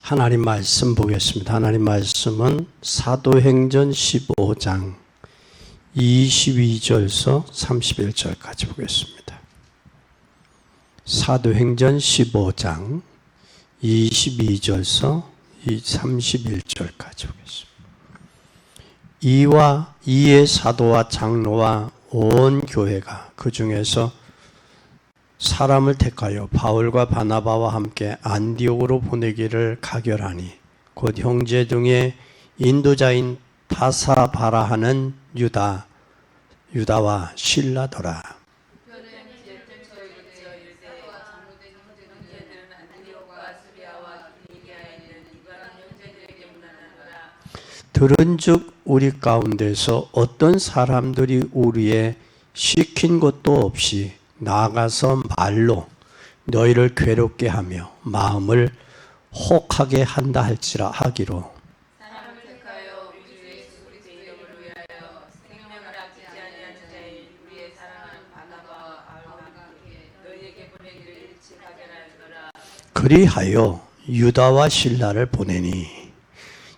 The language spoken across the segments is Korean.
하나님 말씀 보겠습니다. 하나님 말씀은 사도행전 15장 22절서 31절까지 보겠습니다. 사도행전 15장 22절서 31절까지 보겠습니다. 이의 사도와 장로와 온 교회가 그 중에서 사람을 택하여 바울과 바나바와 함께 안디옥으로 보내기를 가결하니 곧 형제 중에 인도자인 다사바라하는 유다와 실라더라. 들은즉 우리 가운데서 어떤 사람들이 우리의 시킨 것도 없이 나아가서 말로 너희를 괴롭게 하며 마음을 혹하게 한다 할지라 하기로 사람을 택하여 우리 주 예수 그리스도의 이름을 위하여 생명을 아끼지 아니하는 자인 우리의 사랑하는 바나바와 바울과 함께 너희에게 보내기를 일찍 가결하였노라. 그리하여 유다와 실라를 보내니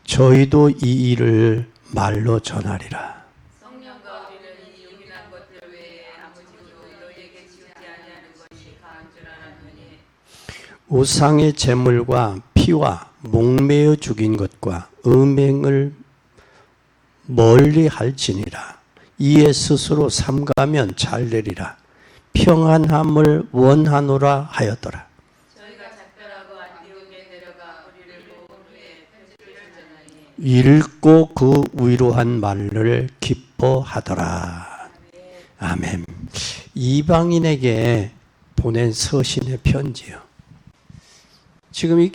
저희도 이 일을 말로 전하리라. 성령과 우리는 이 용인한 것들 외에 아무 짓도 너희에게 지우지 아니하는 것이 가한 줄 알았노니 우상의 제물과 피와 목매어 죽인 것과 음행을 멀리 할지니라. 이에 스스로 삼가면 잘 되리라. 평안함을 원하노라 하였더라. 저희가 작별하고 안디옥에 내려가 우리를 모은 후에 편지를 전하니 읽고 그 위로한 말을 기뻐하더라. 아멘. 이방인에게 보낸 서신의 편지요. 지금 이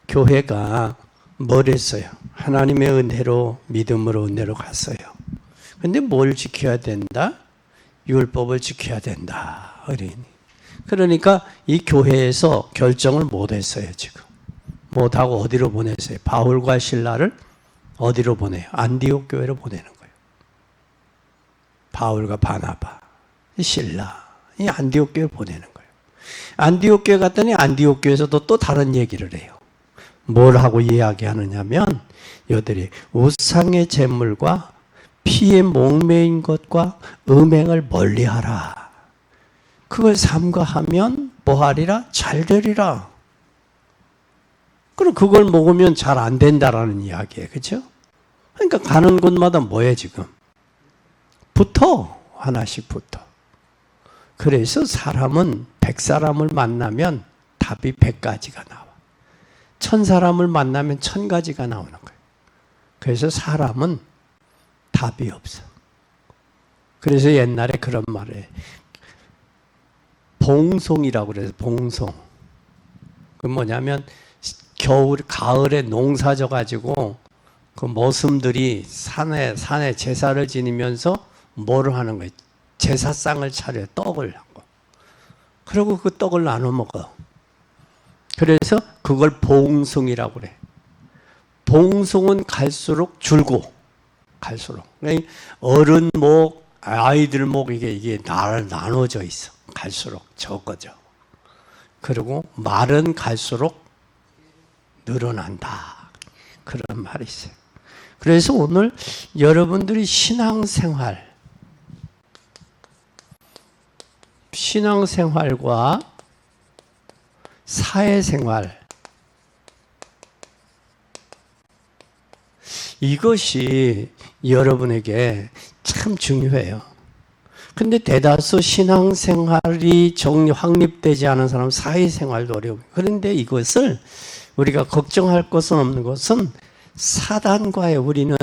교회가 뭘 했어요? 하나님의 은혜로 믿음으로 은혜로 갔어요. 근데 뭘 지켜야 된다? 율법을 지켜야 된다. 어린이. 그러니까 이 교회에서 결정을 못 했어요, 지금. 못하고 어디로 보냈어요? 바울과 실라를 어디로 보내요? 안디옥 교회로 보내는 거예요. 바울과 바나바, 실라, 이 안디옥 교회 보내는 거예요. 안디옥 교회 갔더니 안디옥 교회에서도 또 다른 얘기를 해요. 뭘 하고 이야기하느냐면 여들이 우상의 제물과 피에 목매인 것과 음행을 멀리하라. 그걸 삼가하면 뭐하리라? 잘 되리라. 그럼 그걸 먹으면 잘 안 된다라는 이야기예요. 그렇죠? 그러니까 가는 곳마다 뭐예요 지금? 붙어. 하나씩 붙어. 그래서 사람은 100사람을 만나면 답이 100가지가 나와. 1000사람을 만나면 1000가지가 나오는 거예요. 그래서 사람은 답이 없어. 그래서 옛날에 그런 말을 봉송이라고 그래서 봉송. 그 뭐냐면 가을에 농사 져가지고 그 모슴들이 산에 제사를 지니면서 뭐를 하는 거예요? 제사상을 차려요. 떡을 하고. 그리고 그 떡을 나눠 먹어. 그래서 그걸 봉송이라고 그래. 봉송은 갈수록 줄고 갈수록. 어른 목, 아이들 목 이게 나눠져 있어. 갈수록 적어져. 그리고 말은 갈수록 늘어난다. 그런 말이 있어요. 그래서 오늘 여러분들이 신앙생활과 사회생활 이것이 여러분에게 참 중요해요. 근데 대다수 신앙생활이 확립되지 않은 사람은 사회생활도 어려워요. 그런데 이것을 우리가 걱정할 것은 없는 것은 사단과의 우리는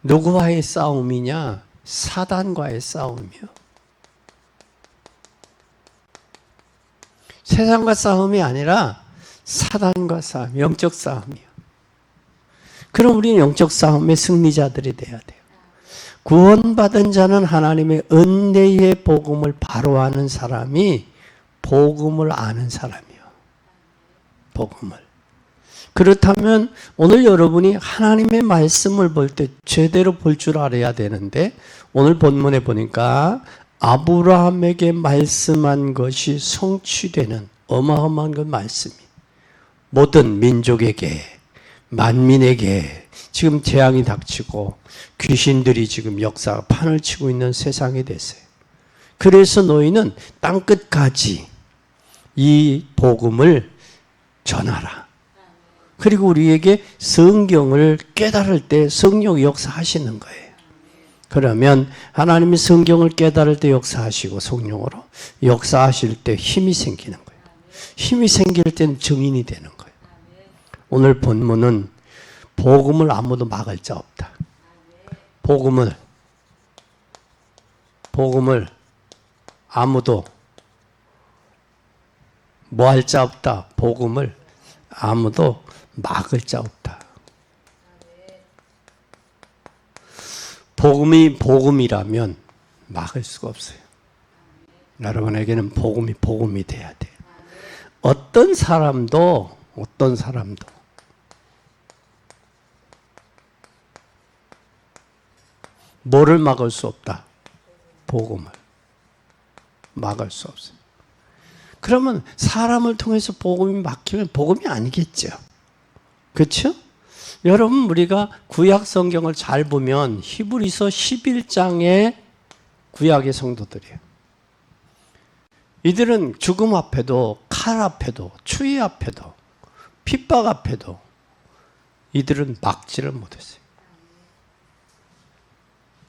누구와의 싸움이냐? 사단과의 싸움이요. 세상과 싸움이 아니라 사단과 싸움, 영적 싸움이요. 그럼 우리는 영적 싸움의 승리자들이 돼야 돼요. 구원받은 자는 하나님의 은혜의 복음을 바로 아는 사람이 복음을 아는 사람이요. 복음을. 그렇다면 오늘 여러분이 하나님의 말씀을 볼 때 제대로 볼 줄 알아야 되는데 오늘 본문에 보니까 아브라함에게 말씀한 것이 성취되는 어마어마한 그 말씀이 모든 민족에게, 만민에게 지금 재앙이 닥치고 귀신들이 지금 역사 판을 치고 있는 세상이 됐어요. 그래서 너희는 땅끝까지 이 복음을 전하라. 그리고 우리에게 성경을 깨달을 때 성령이 역사하시는 거예요. 그러면 하나님이 성경을 깨달을 때 역사하시고 성령으로 역사하실 때 힘이 생기는 거예요. 힘이 생길 때는 증인이 되는 거예요. 오늘 본문은 복음을 아무도 막을 자 없다. 복음을 아무도 뭐 할 자 없다. 복음을 아무도 막을 자 없다. 복음이 복음이라면 막을 수가 없어요. 여러분에게는 복음이 복음이 돼야 돼요. 어떤 사람도 뭐를 막을 수 없다. 복음을 막을 수 없어요. 그러면 사람을 통해서 복음이 막히면 복음이 아니겠죠. 그렇죠? 여러분 우리가 구약 성경을 잘 보면 히브리서 11장의 구약의 성도들이에요. 이들은 죽음 앞에도 칼 앞에도 추위 앞에도 핍박 앞에도 이들은 막지를 못했어요.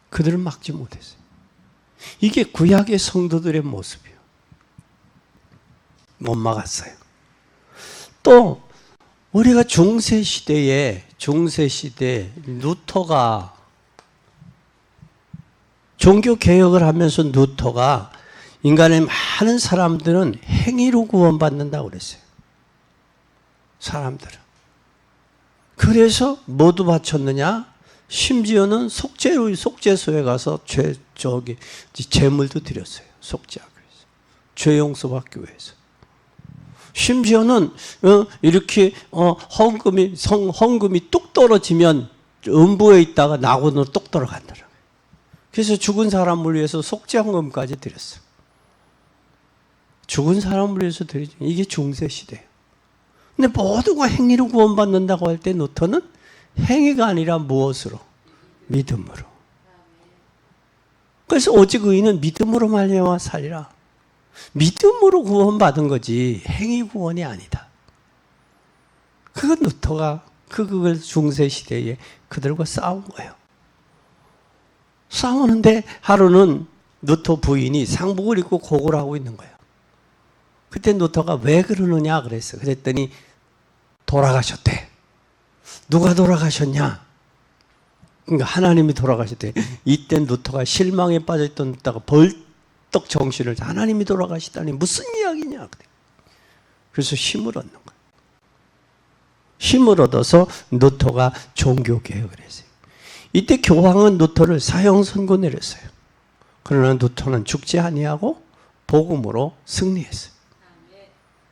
그들은 막지 못했어요. 이게 구약의 성도들의 모습이에요. 못 막았어요. 또 우리가 중세시대에 루터가 종교개혁을 하면서 루터가 인간의 많은 사람들은 행위로 구원받는다고 그랬어요. 사람들은. 그래서 뭐도 바쳤느냐? 심지어는 속죄소에 가서 제물도 드렸어요. 속죄하기 위해서. 죄 용서받기 위해서. 심지어는 이렇게 헌금이 뚝 떨어지면 음부에 있다가 낙원으로 뚝 떨어간다라고요. 그래서 죽은 사람을 위해서 속죄헌금까지 드렸어요. 죽은 사람을 위해서 드리죠. 이게 중세시대예요. 근데 모두가 행위로 구원받는다고 할 때 루터는 행위가 아니라 무엇으로? 믿음으로. 그래서 오직 의인은 믿음으로 말미암아 살리라. 믿음으로 구원받은 거지 행위 구원이 아니다. 그건 루터가 그걸 중세시대에 그들과 싸운 거예요. 싸우는데 하루는 루터 부인이 상복을 입고 고고를 하고 있는 거예요. 그때 루터가 왜 그러느냐 그랬어요. 그랬더니 돌아가셨대. 누가 돌아가셨냐? 그러니까 하나님이 돌아가셨대. 이때 루터가 실망에 빠져있던 루터가 벌떡 정신을 하나님이 돌아가시다니 무슨 이야기냐? 그래서 힘을 얻는 거예요. 힘을 얻어서 루터가 종교개혁을 했어요. 이때 교황은 루터를 사형 선고 내렸어요. 그러나 루터는 죽지 아니하고 복음으로 승리했어요.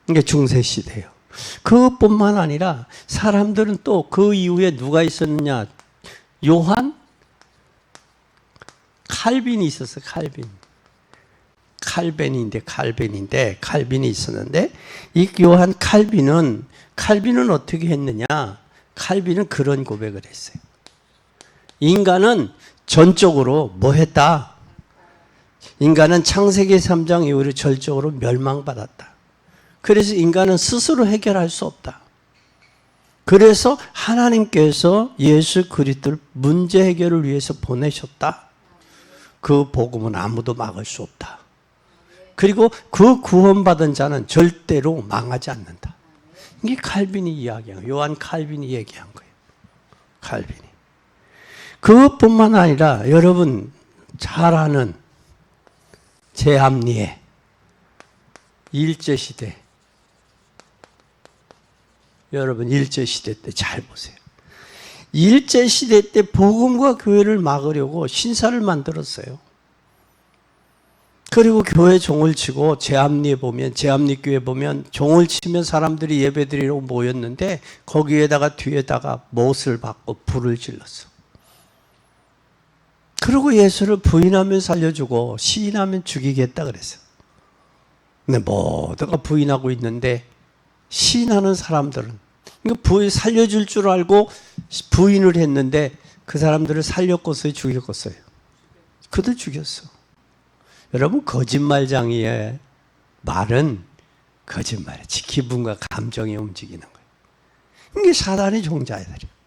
이게 중세시대예요. 그것뿐만 아니라 사람들은 또 그 이후에 누가 있었느냐? 요한 칼빈이 있었어요. 칼빈이 있었는데 이 요한 칼빈은 어떻게 했느냐? 칼빈은 그런 고백을 했어요. 인간은 전적으로 뭐 했다? 인간은 창세기 3장 이후로 절적으로 멸망받았다. 그래서 인간은 스스로 해결할 수 없다. 그래서 하나님께서 예수 그리스도를 문제 해결을 위해서 보내셨다. 그 복음은 아무도 막을 수 없다. 그리고 그 구원받은 자는 절대로 망하지 않는다. 이게 칼빈이 이야기한 거예요. 요한 칼빈이 얘기한 거예요. 칼빈이. 그것뿐만 아니라 여러분 잘 아는 제합리에 일제시대. 여러분 일제시대 때 잘 보세요. 일제시대 때 복음과 교회를 막으려고 신사를 만들었어요. 그리고 교회 종을 치고 제합리교회 보면 종을 치면 사람들이 예배드리러 모였는데 거기에다가 뒤에다가 못을 박고 불을 질렀어. 그리고 예수를 부인하면 살려주고 시인하면 죽이겠다 그랬어요. 근데 모두가 부인하고 있는데 시인하는 사람들은 부인 살려줄 줄 알고 부인을 했는데 그 사람들을 살렸겠어요, 죽였겠어요? 그들 죽였어. 여러분, 거짓말장이의 말은 거짓말이에요. 기분과 감정이 움직이는 거예요. 이게 사단의 종자들이에요.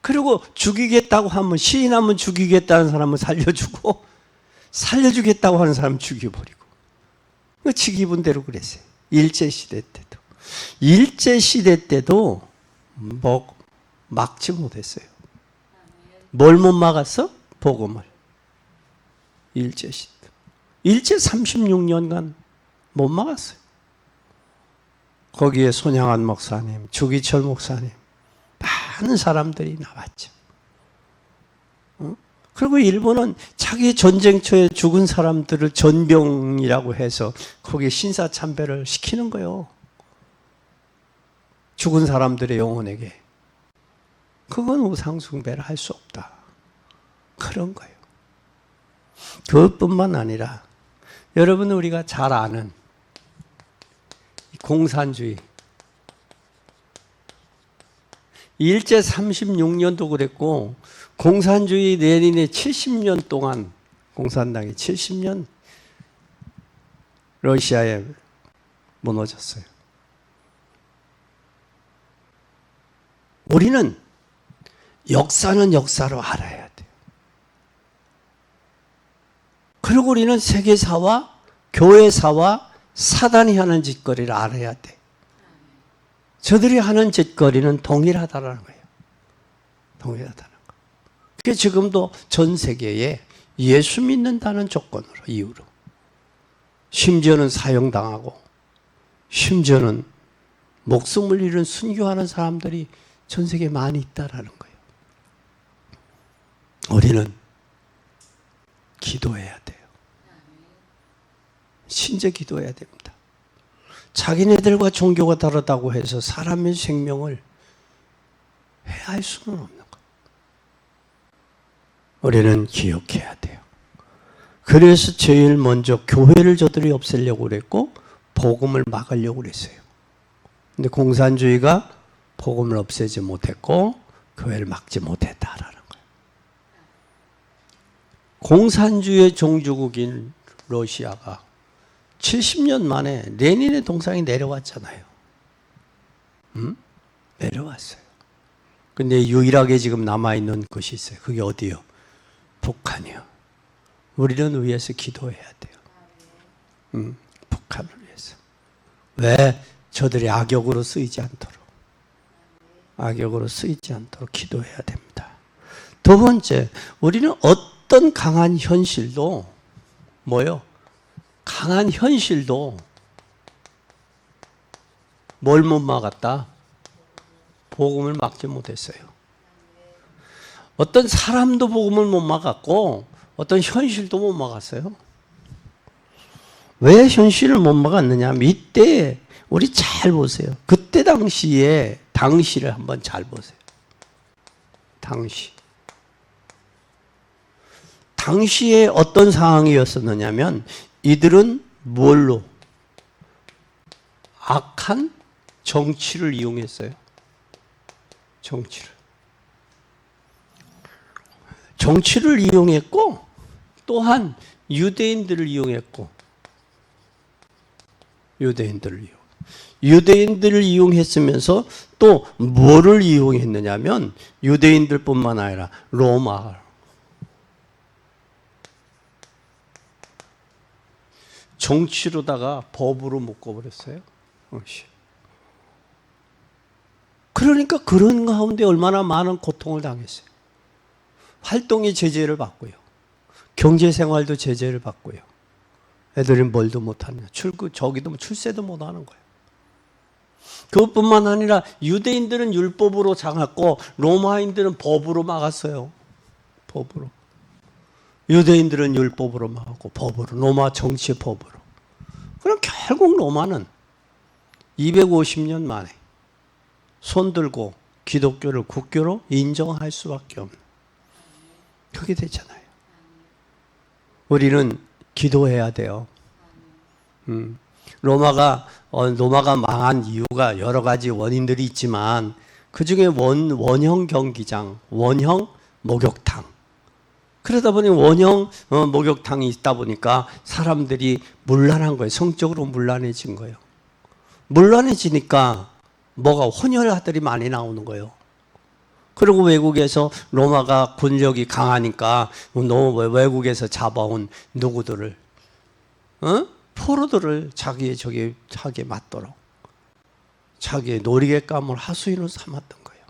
그리고 죽이겠다고 하면, 시인하면 죽이겠다는 사람은 살려주고, 살려주겠다고 하는 사람은 죽여버리고. 지 기분대로 그랬어요. 일제시대 때도. 일제시대 때도 막지 못했어요. 뭘 못 막았어? 복음을. 일제시대. 일제 36년간 못 막았어요. 거기에 손양한 목사님, 주기철 목사님, 많은 사람들이 나왔죠. 그리고 일본은 자기 전쟁터에 죽은 사람들을 전병이라고 해서 거기에 신사참배를 시키는 거예요. 죽은 사람들의 영혼에게. 그건 우상숭배를 할 수 없다. 그런 거예요. 그것뿐만 아니라 여러분, 우리가 잘 아는 공산주의. 일제 36년도 그랬고, 공산주의 레닌의 70년 동안, 공산당이 70년 러시아에 무너졌어요. 우리는 역사는 역사로 알아야 돼요. 그리고 우리는 세계사와 교회사와 사단이 하는 짓거리를 알아야 돼. 저들이 하는 짓거리는 동일하다는 거예요. 동일하다는 거. 그게 지금도 전 세계에 예수 믿는다는 조건으로, 이유로. 심지어는 사형당하고, 심지어는 목숨을 잃은 순교하는 사람들이 전 세계에 많이 있다라는 거예요. 우리는 기도해야 돼요. 진짜 기도해야 됩니다. 자기네들과 종교가 다르다고 해서 사람의 생명을 해할 수는 없는 거예요. 우리는 기억해야 돼요. 그래서 제일 먼저 교회를 저들이 없애려고 그랬고 복음을 막으려고 그랬어요. 근데 공산주의가 복음을 없애지 못했고 교회를 막지 못했다라는 거예요. 공산주의의 종주국인 러시아가 70년 만에 레닌의 동상이 내려왔잖아요. 내려왔어요. 근데 유일하게 지금 남아있는 것이 있어요. 그게 어디요? 북한이요. 우리는 위해서 기도해야 돼요. 북한을 위해서. 왜? 저들이 악역으로 쓰이지 않도록. 악역으로 쓰이지 않도록 기도해야 됩니다. 두 번째, 우리는 어떤 강한 현실도 뭐요? 강한 현실도 뭘 못 막았다? 복음을 막지 못했어요. 어떤 사람도 복음을 못 막았고 어떤 현실도 못 막았어요. 왜 현실을 못 막았느냐? 이때 우리 잘 보세요. 그때 당시를 한번 잘 보세요. 당시에 어떤 상황이었었느냐면 이들은 뭘로? 악한 정치를 이용했어요. 정치를 이용했고 또한 유대인들을 이용했고 유대인들을 이용했으면서 또 뭐를 이용했느냐면 유대인들뿐만 아니라 로마 정치로다가 법으로 묶어버렸어요. 그러니까 그런 가운데 얼마나 많은 고통을 당했어요. 활동이 제재를 받고요. 경제생활도 제재를 받고요. 애들이 뭘도 못하냐. 저기도 출세도 못하는 거예요. 그것뿐만 아니라 유대인들은 율법으로 장했고 로마인들은 법으로 막았어요. 법으로. 유대인들은 율법으로 막았고 법으로. 로마 정치 법으로. 그럼 결국 로마는 250년 만에 손들고 기독교를 국교로 인정할 수밖에 없는 그게 됐잖아요. 우리는 기도해야 돼요. 로마가 망한 이유가 여러 가지 원인들이 있지만 그 중에 원형 경기장, 원형 목욕탕. 그러다 보니 원형 목욕탕이 있다 보니까 사람들이 문란한 거예요. 성적으로 문란해진 거예요. 문란해지니까 뭐가 혼혈아들이 많이 나오는 거예요. 그리고 외국에서 로마가 군력이 강하니까 외국에서 잡아온 누구들을 포로들을 자기의 맞도록 자기의 놀이객감을 하수인으로 삼았던 거예요.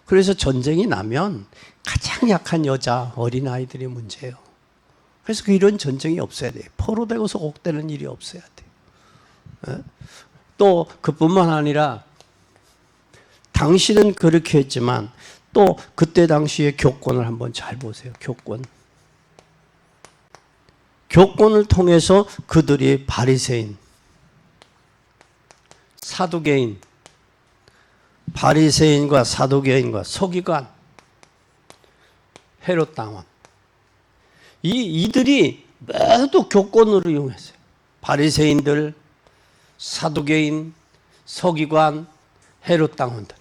그래서 전쟁이 나면 가장 약한 여자, 어린아이들이 문제예요. 그래서 이런 전쟁이 없어야 돼요. 포로되고 소곡되는 일이 없어야 돼요. 또 그뿐만 아니라 당신은 그렇게 했지만 또 그때 당시의 교권을 한번 잘 보세요. 교권을 통해서 그들이 바리새인, 사두개인, 바리새인과 사두개인과 서기관, 헤롯 당원 이들이 모두 교권으로 이용했어요. 바리새인들, 사두개인, 서기관, 헤롯 당원들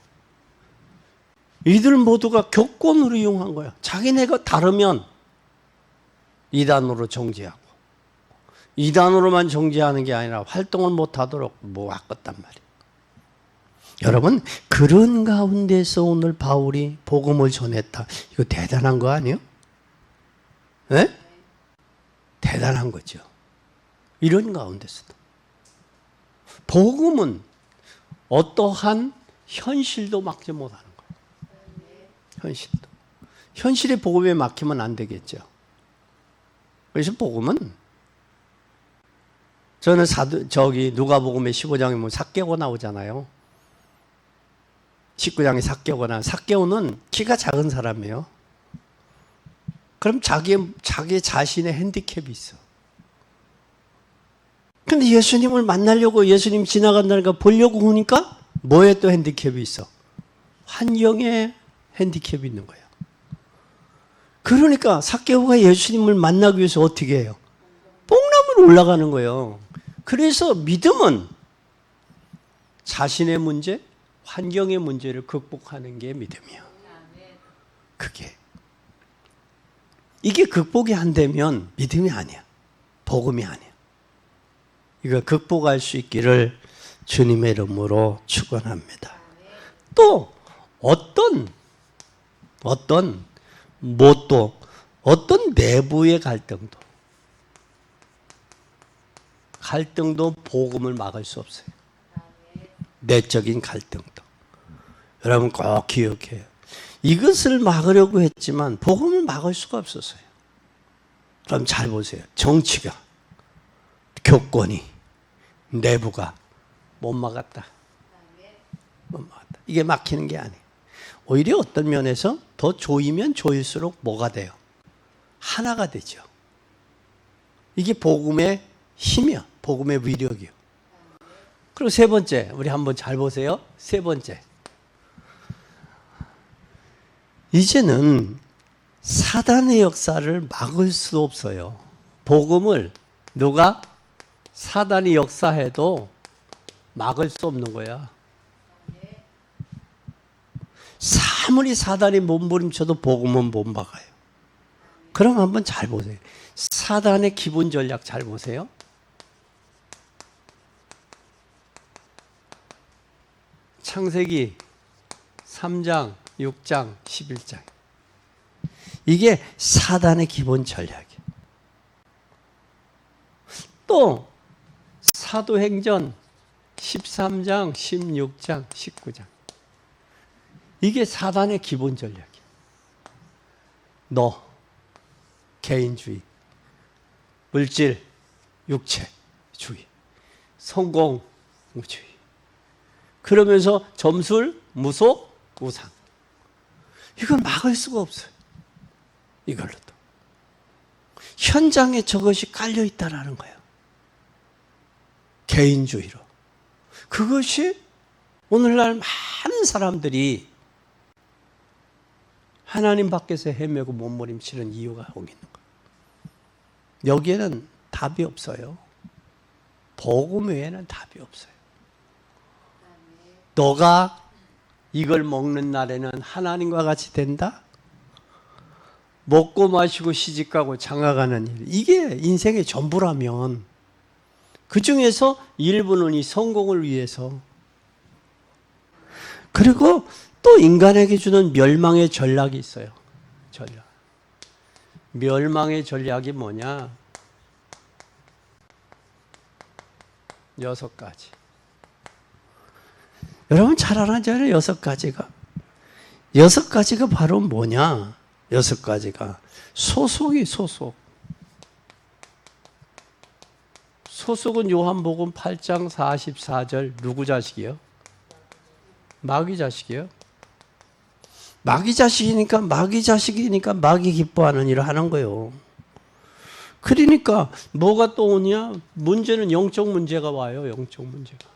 이들 모두가 교권으로 이용한 거야. 자기네가 다르면 이단으로 정지하고 이단으로만 정지하는 게 아니라 활동을 못하도록 모았단 말이에요. 여러분 그런 가운데서 오늘 바울이 복음을 전했다. 이거 대단한 거 아니에요? 네? 대단한 거죠. 이런 가운데서도 복음은 어떠한 현실도 막지 못하는 거예요. 현실의 복음에 막히면 안 되겠죠. 그래서 복음은 저는 누가복음의 15장에 보면 삭개오 나오잖아요. 19장에 삭개오는 키가 작은 사람이에요. 그럼 자기 자신의 핸디캡이 있어. 근데 예수님을 만나려고 예수님 지나간다니까 보려고 하니까 뭐에 또 핸디캡이 있어? 환경에 핸디캡이 있는 거예요. 그러니까 삭개오가 예수님을 만나기 위해서 어떻게 해요? 뽕나무로 올라가는 거예요. 그래서 믿음은 자신의 문제, 환경의 문제를 극복하는 게 믿음이에요. 이게 극복이 안 되면 믿음이 아니야. 복음이 아니야. 이거 극복할 수 있기를 주님의 이름으로 축원합니다. 또 어떤 내부의 갈등도 복음을 막을 수 없어요. 내적인 갈등도. 여러분 꼭 기억해요. 이것을 막으려고 했지만 복음을 막을 수가 없었어요. 그럼 잘 보세요. 정치가, 교권이, 내부가 못 막았다. 이게 막히는 게 아니에요. 오히려 어떤 면에서 더 조이면 조일수록 뭐가 돼요? 하나가 되죠. 이게 복음의 힘이야. 복음의 위력이요. 그리고 세 번째, 우리 한번 잘 보세요. 세 번째. 이제는 사단의 역사를 막을 수 없어요. 복음을 누가 사단이 역사해도 막을 수 없는 거야. 아무리 사단이 몸부림쳐도 복음은 못 막아요. 그럼 한번 잘 보세요. 사단의 기본 전략 잘 보세요. 창세기 3장, 6장, 11장. 이게 사단의 기본 전략이에요. 또 사도행전 13장, 16장, 19장. 이게 사단의 기본 전략이에요. 너, 개인주의, 물질, 육체주의, 성공주의. 그러면서 점술, 무속, 우상. 이걸 막을 수가 없어요. 이걸로도. 현장에 저것이 깔려 있다라는 거예요. 개인주의로. 그것이 오늘날 많은 사람들이 하나님 밖에서 헤매고 몸부림치는 이유가 거기 있는 거예요. 여기에는 답이 없어요. 복음 외에는 답이 없어요. 너가 이걸 먹는 날에는 하나님과 같이 된다? 먹고 마시고 시집가고 장가가는 일, 이게 인생의 전부라면 그 중에서 일부는 이 성공을 위해서, 그리고 또 인간에게 주는 멸망의 전략이 있어요. 전략. 멸망의 전략이 뭐냐? 6가지. 여러분 잘 알아잖아요. 6가지가. 6가지가 바로 뭐냐? 6가지가 소속이 소속. 소속은 요한복음 8장 44절 누구 자식이요? 마귀 자식이요. 마귀 자식이니까 마귀 기뻐하는 일을 하는 거예요. 그러니까 뭐가 또 오냐? 문제는 영적 문제가 와요. 영적 문제가.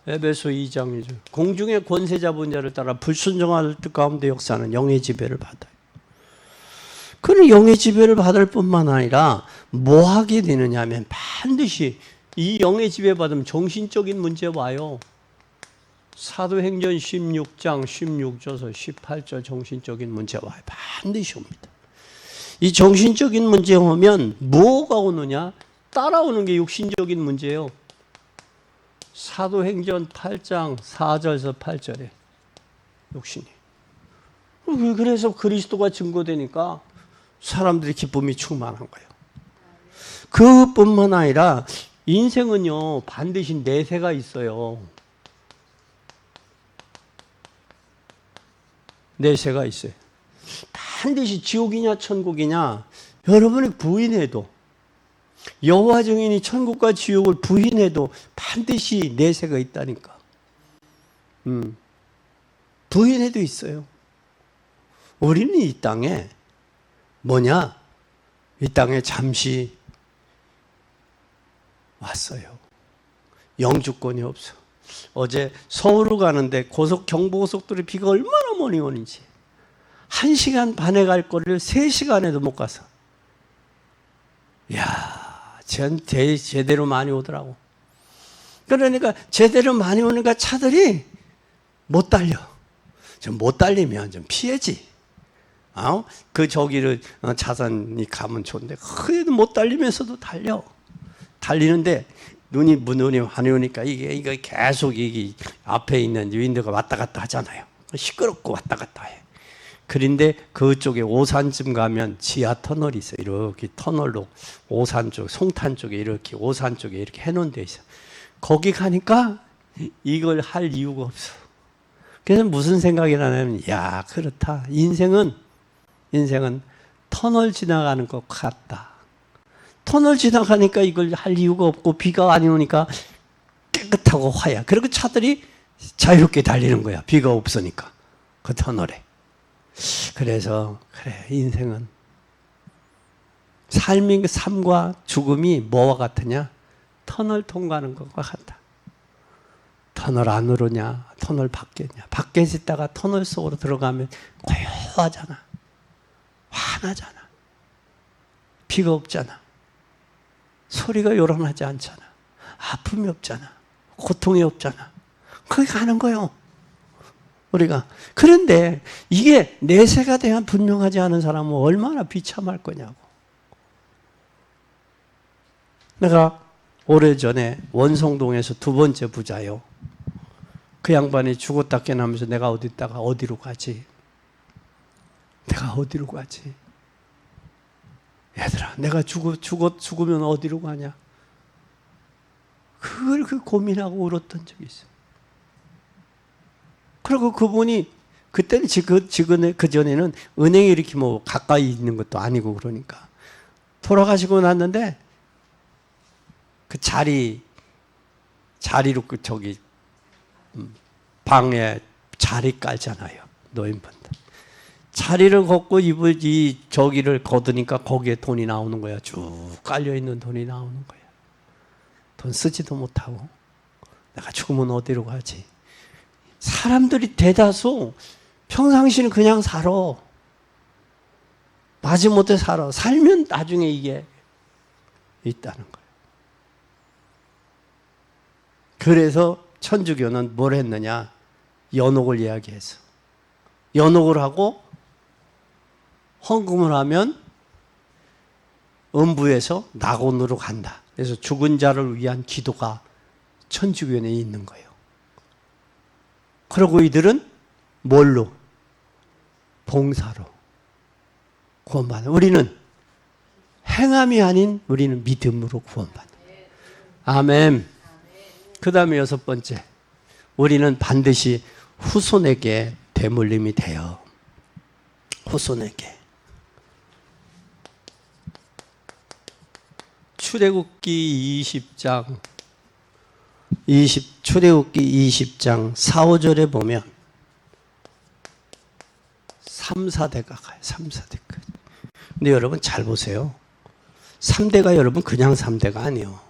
에베소 2장 2절. 공중의 권세 잡은 자를 따라 불순종할 뜻 가운데 역사하는 영의 지배를 받아요. 그는 영의 지배를 받을 뿐만 아니라 뭐 하게 되느냐 하면 반드시 이 영의 지배 받으면 정신적인 문제 와요. 사도행전 16장 16절에서 18절 정신적인 문제 와요. 반드시 옵니다. 이 정신적인 문제 오면 뭐가 오느냐? 따라오는 게 육신적인 문제예요. 사도행전 8장 4절에서 8절에 육신이. 그래서 그리스도가 증거되니까 사람들이 기쁨이 충만한 거예요. 그뿐만 아니라 인생은요 반드시 내세가 있어요. 내세가 있어요. 반드시 지옥이냐 천국이냐 여러분이 부인해도, 여호와 증인이 천국과 지옥을 부인해도 반드시 내세가 있다니까. 부인해도 있어요. 우리는 이 땅에 뭐냐? 이 땅에 잠시 왔어요. 영주권이 없어. 어제 서울로 가는데 경부고속도로 비가 얼마나 많이 오는지 1시간 반에 갈 거리를 3시간에도 못 가서. 이야, 제대로 많이 오더라고. 그러니까 제대로 많이 오니까 차들이 못 달려. 좀 못 달리면 좀 피해지. 그 저기를 차선이 가면 좋은데 그래도 못 달리면서도 달려. 달리는데 눈이 많이 오니까 이게 계속 이게 앞에 있는 윈도가 왔다 갔다 하잖아요. 시끄럽고 왔다 갔다 해. 그런데 그쪽에 오산쯤 가면 지하 터널이 있어요. 이렇게 터널로 오산 쪽, 송탄 쪽에 이렇게 오산 쪽에 이렇게 해놓은 데 있어요. 거기 가니까 이걸 할 이유가 없어. 그래서 무슨 생각이 나냐면, 야, 그렇다. 인생은 터널 지나가는 것 같다. 터널 지나가니까 이걸 할 이유가 없고 비가 안 오니까 깨끗하고 화야. 그리고 차들이 자유롭게 달리는 거야. 비가 없으니까 그 터널에. 그래서 그래, 인생은 삶과 죽음이 뭐와 같으냐? 터널 통과하는 것과 같다. 터널 안으로냐? 터널 밖에냐? 밖에서 있다가 터널 속으로 들어가면 고요하잖아. 환하잖아. 비가 없잖아. 소리가 요란하지 않잖아. 아픔이 없잖아. 고통이 없잖아. 거기 가는 거예요. 우리가. 그런데 이게 내세가 대한 분명하지 않은 사람은 얼마나 비참할 거냐고. 내가 오래전에 원성동에서 2번째 부자요. 그 양반이 죽었다 깨나면서 내가 어디로 가지? 내가 어디로 가지? 얘들아, 내가 죽으면 어디로 가냐? 그걸 고민하고 울었던 적이 있어요. 그리고 그분이 그때는 그전에는 은행이 이렇게 뭐 가까이 있는 것도 아니고 그러니까 돌아가시고 났는데 그 자리로 그 저기 방에 자리 깔잖아요. 노인분들. 자리를 걷고 저기를 걷으니까 거기에 돈이 나오는 거야. 쭉 깔려있는 돈이 나오는 거야. 돈 쓰지도 못하고 내가 죽으면 어디로 가지? 사람들이 대다수 평상시는 그냥 살아. 마지못해 살아. 살면 나중에 이게 있다는 거예요. 그래서 천주교는 뭘 했느냐? 연옥을 이야기해서 연옥을 하고 헌금을 하면 음부에서 낙원으로 간다. 그래서 죽은 자를 위한 기도가 천주교에 있는 거예요. 그리고 이들은 뭘로? 봉사로 구원받는. 우리는 행함이 아닌 우리는 믿음으로 구원받는. 아멘. 그 다음에 여섯 번째, 우리는 반드시 후손에게 대물림이 돼요. 후손에게. 출애굽기 20장 출애굽기 20장 4, 5절에 보면 3, 4대가 가요. 3, 4대까지. 근데 여러분 잘 보세요. 3대가 여러분 그냥 3대가 아니에요.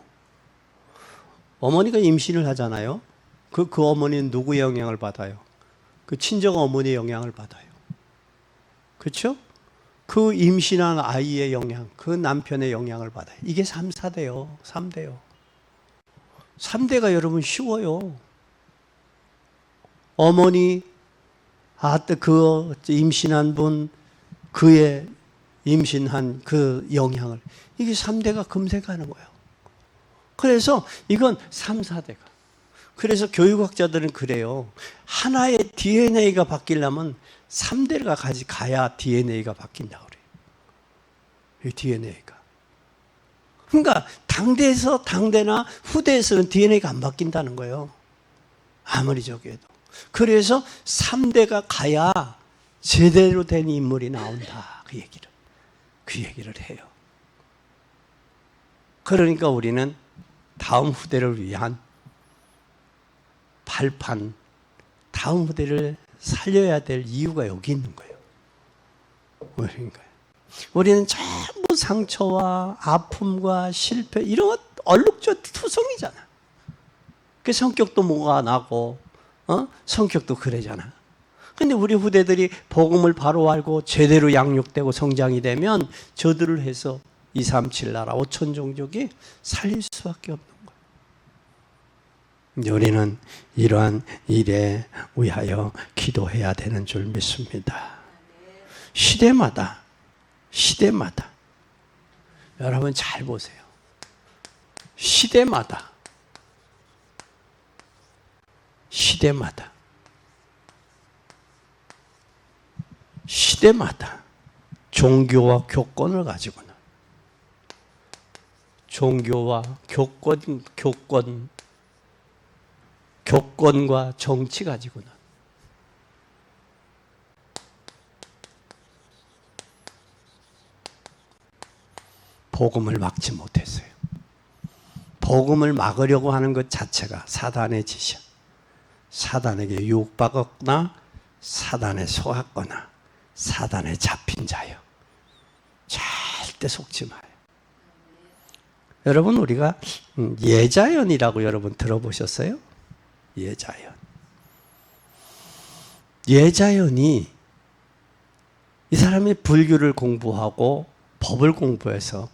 어머니가 임신을 하잖아요. 그 어머니는 누구의 영향을 받아요? 그 친정 어머니의 영향을 받아요. 그렇죠? 그 임신한 아이의 영향, 그 남편의 영향을 받아요. 이게 3, 4대요. 3대요. 3대가 여러분 쉬워요. 어머니, 그 임신한 분, 그의 임신한 그 영향을. 이게 3대가 금세 가는 거예요. 그래서 이건 3, 4대가. 그래서 교육학자들은 그래요. 하나의 DNA가 바뀌려면 3대가 가야 DNA가 바뀐다고 그래요. 이 DNA가. 그러니까 당대나 후대에서는 DNA가 안 바뀐다는 거예요. 아무리 저기 해도. 그래서 3대가 가야 제대로 된 인물이 나온다. 그 얘기를 해요. 그러니까 우리는 다음 후대를 위한 발판, 다음 후대를 살려야 될 이유가 여기 있는 거예요. 그러니까요. 우리는 전부 상처와 아픔과 실패 이런 것 얼룩져 투성이잖아. 그 성격도 뭐가 나고, 성격도 그러잖아. 근데 우리 후대들이 복음을 바로 알고 제대로 양육되고 성장이 되면 저들을 해서 237 나라 5천 종족이 살릴 수밖에 없는 거예요. 우리는 이러한 일에 위하여 기도해야 되는 줄 믿습니다. 시대마다 여러분 잘 보세요. 시대마다 종교와 교권을 가지고는 종교와 교권과 정치 가지고는 복음을 막지 못했어요. 복음을 막으려고 하는 것 자체가 사단의 짓이야. 사단에게 유혹받거나 사단에 속았거나 사단에 잡힌 자요. 절대 속지 마요. 여러분 우리가 예자연이라고 여러분 들어보셨어요? 예자연이 이 사람이 불교를 공부하고 법을 공부해서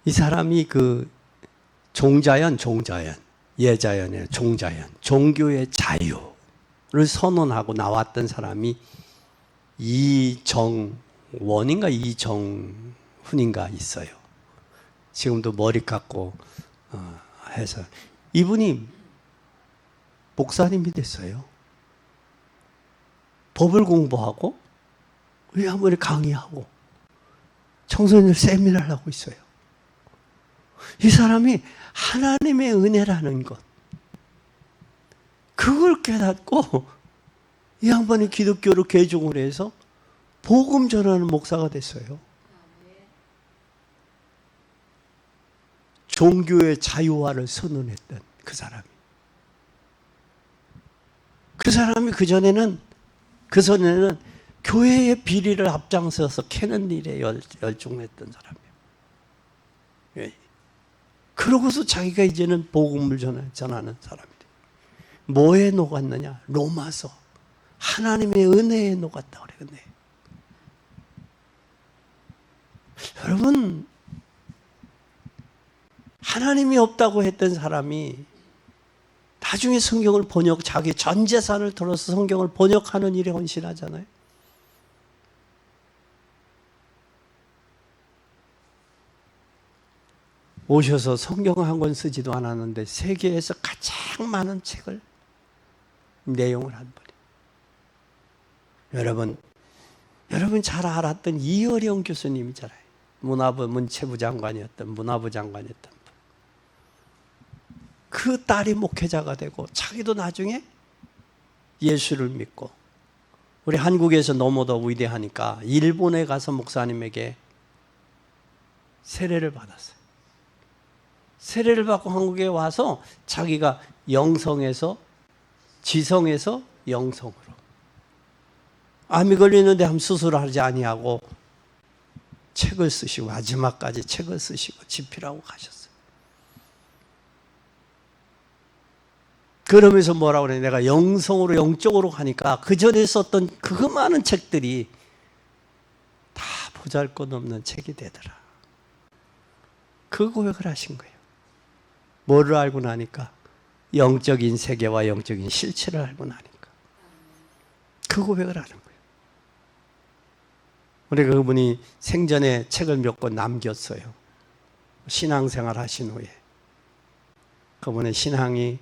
이 사람이 그 예자연의 종자연, 종교의 자유를 선언하고 나왔던 사람이 이정원인가 이정훈인가 있어요. 지금도 머리 깎고 해서 이분이 목사님이 됐어요. 법을 공부하고 한번에 강의하고 청소년들 세미나를 하고 있어요. 이 사람이 하나님의 은혜라는 것, 그걸 깨닫고 이 양반이 기독교로 개종을 해서 복음 전하는 목사가 됐어요. 종교의 자유화를 선언했던 그 사람이 그전에는 교회의 비리를 앞장서서 캐는 일에 열중했던 사람이에요. 그러고서 자기가 이제는 복음을 전하는 사람이 돼요. 뭐에 녹았느냐? 로마서. 하나님의 은혜에 녹았다 그래. 은혜. 여러분 하나님이 없다고 했던 사람이 나중에 성경을 자기 전 재산을 들어서 성경을 번역하는 일에 헌신하잖아요. 오셔서 성경 한 권 쓰지도 않았는데 세계에서 가장 많은 책을 내용을 한 분이. 여러분 잘 알았던 이어령 교수님이잖아요. 문체부 장관이었던 분. 그 딸이 목회자가 되고 자기도 나중에 예수를 믿고, 우리 한국에서 너무도 위대하니까 일본에 가서 목사님에게 세례를 받았어요. 세례를 받고 한국에 와서 자기가 영성에서 지성에서 영성으로, 암이 걸리는데 함 수술을 하지 아니하고 책을 쓰시고 마지막까지 책을 쓰시고 집필하고 가셨어요. 그러면서 뭐라고 그래? 내가 영성으로 영적으로 가니까 그 전에 썼던 그 많은 책들이 다 보잘것없는 책이 되더라. 그 고백을 하신 거예요. 뭐를 알고 나니까? 영적인 세계와 영적인 실체를 알고 나니까 그 고백을 하는 거예요. 우리 그분이 생전에 책을 몇 권 남겼어요. 신앙생활 하신 후에 그분의 신앙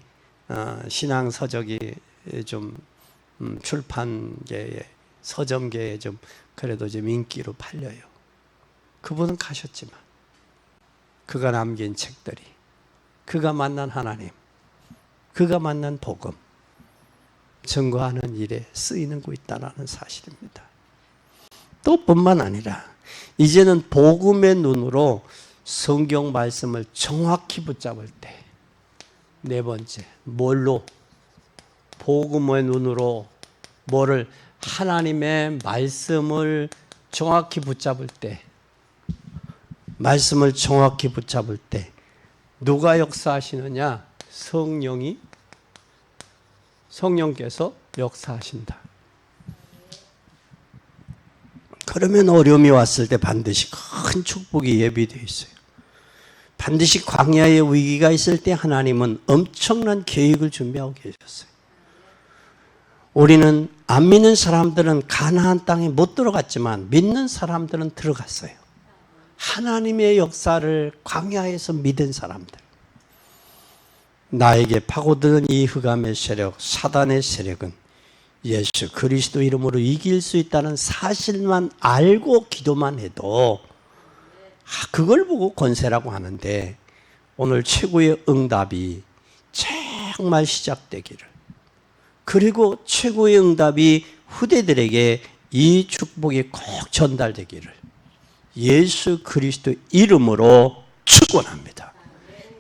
서적이 좀 출판계에, 서점계에 좀 그래도 좀 인기로 팔려요. 그분은 가셨지만 그가 남긴 책들이, 그가 만난 하나님, 그가 만난 복음 증거하는 일에 쓰이는 거 있다는 사실입니다. 또 뿐만 아니라 이제는 복음의 눈으로 성경 말씀을 정확히 붙잡을 때, 네 번째, 뭘로? 복음의 눈으로 뭐를? 하나님의 말씀을 정확히 붙잡을 때, 말씀을 정확히 붙잡을 때 누가 역사하시느냐? 성령께서 역사하신다. 그러면 어려움이 왔을 때 반드시 큰 축복이 예비되어 있어요. 반드시 광야의 위기가 있을 때 하나님은 엄청난 계획을 준비하고 계셨어요. 우리는 안 믿는 사람들은 가나안 땅에 못 들어갔지만 믿는 사람들은 들어갔어요. 하나님의 역사를 광야에서 믿은 사람들. 나에게 파고드는 이 흑암의 세력, 사단의 세력은 예수 그리스도 이름으로 이길 수 있다는 사실만 알고 기도만 해도 그걸 보고 권세라고 하는데, 오늘 최고의 응답이 정말 시작되기를, 그리고 최고의 응답이 후대들에게 이 축복이 꼭 전달되기를 예수 그리스도 이름으로 축원합니다.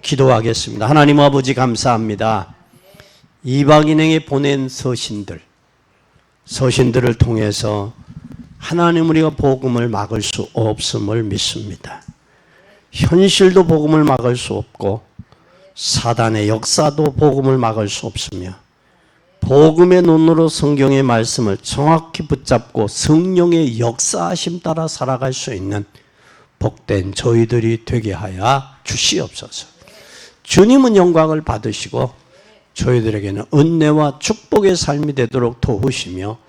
기도하겠습니다. 하나님 아버지 감사합니다. 이방인에게 보낸 서신들을 통해서 하나님 우리가 복음을 막을 수 없음을 믿습니다. 현실도 복음을 막을 수 없고 사단의 역사도 복음을 막을 수 없으며, 복음의 눈으로 성경의 말씀을 정확히 붙잡고 성령의 역사하심 따라 살아갈 수 있는 복된 저희들이 되게 하여 주시옵소서. 주님은 영광을 받으시고 저희들에게는 은혜와 축복의 삶이 되도록 도우시며,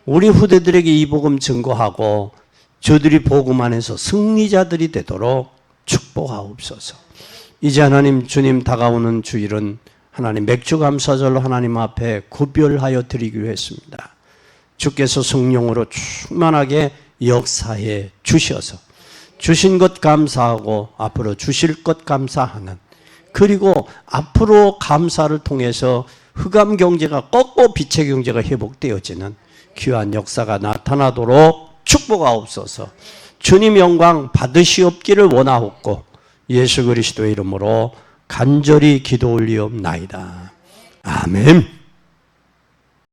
우리 후대들에게 이 복음 증거하고 저들이 복음 안에서 승리자들이 되도록 축복하옵소서. 이제 하나님, 주님 다가오는 주일은 하나님 맥주 감사절로 하나님 앞에 구별하여 드리기로 했습니다. 주께서 성령으로 충만하게 역사해 주셔서 주신 것 감사하고 앞으로 주실 것 감사하는, 그리고 앞으로 감사를 통해서 흑암 경제가 꺾고 빛의 경제가 회복되어지는 귀한 역사가 나타나도록 축복하옵소서. 주님 영광 받으시옵기를 원하옵고 예수 그리스도의 이름으로 간절히 기도 올리옵나이다. 아멘.